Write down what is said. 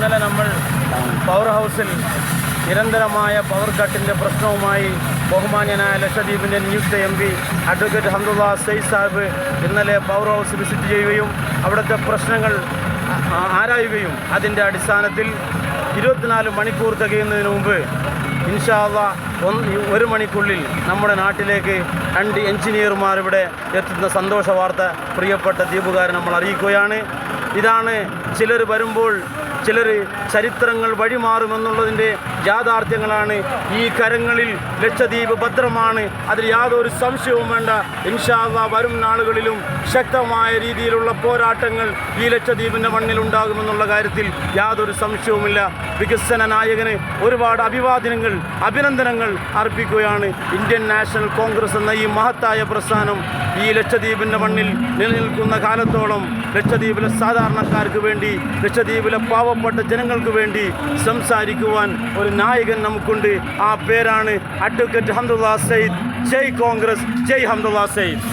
ഇന്നലെ നമ്മൾ പവർ ഹൗസിൽ നിരന്തരമായ പവർ കട്ടിൻ്റെ പ്രശ്നവുമായി ബഹുമാന്യനായ ലക്ഷദ്വീപിൻ്റെ നിയുക്ത MP അഡ്വക്കേറ്റ് ഹംദുള്ള സയ്യിദ് സാഹിബ് ഇന്നലെ പവർ ഹൗസ് വിസിറ്റ് ചെയ്യുകയും അവിടുത്തെ പ്രശ്നങ്ങൾ ആരായുകയും അതിൻ്റെ അടിസ്ഥാനത്തിൽ 24 മണിക്കൂർ തികയുന്നതിന് മുമ്പ് ഇൻഷാ അല്ലാഹ് 1 മണിക്കുള്ളിൽ നമ്മുടെ നാട്ടിലേക്ക് 2 എഞ്ചിനീയർമാർ ഇവിടെ എത്തുന്ന സന്തോഷ വാർത്ത പ്രിയപ്പെട്ട ദ്വീപുകാരെ നമ്മൾ അറിയിക്കുകയാണ്. ഇതാണ് ചിലർ വരുമ്പോൾ ചിലർ ചരിത്രങ്ങൾ വഴിമാറുമെന്നുള്ളതിൻ്റെ യാഥാർത്ഥ്യങ്ങളാണ്. ഈ കരങ്ങളിൽ ലക്ഷദ്വീപ് ഭദ്രമാണ്, അതിൽ യാതൊരു സംശയവും വേണ്ട. ഇൻഷാ അല്ലാഹ് വരും നാളുകളിലും ശക്തമായ രീതിയിലുള്ള പോരാട്ടങ്ങൾ ഈ ലക്ഷദ്വീപിൻ്റെ മണ്ണിലുണ്ടാകുമെന്നുള്ള കാര്യത്തിൽ യാതൊരു സംശയവുമില്ല. വികസന നായകന് ഒരുപാട് അഭിനന്ദനങ്ങൾ അർപ്പിക്കുകയാണ്. ഇന്ത്യൻ നാഷണൽ കോൺഗ്രസ് എന്ന ഈ മഹത്തായ പ്രസ്ഥാനം ഈ ലക്ഷദ്വീപിൻ്റെ മണ്ണിൽ നിലനിൽക്കുന്ന കാലത്തോളം ലക്ഷദ്വീപിലെ സാധാരണക്കാർക്ക് വേണ്ടി, ലക്ഷദ്വീപിലെ പാവപ്പെട്ട ജനങ്ങൾക്ക് വേണ്ടി സംസാരിക്കുവാൻ ഒരു നായകൻ നമുക്കുണ്ട്. ആ പേരാണ് അഡ്വക്കേറ്റ് ഹംദുള്ള സയ്യിദ്. ജയ് കോൺഗ്രസ്, ജയ് ഹംദുള്ള സയ്യിദ്.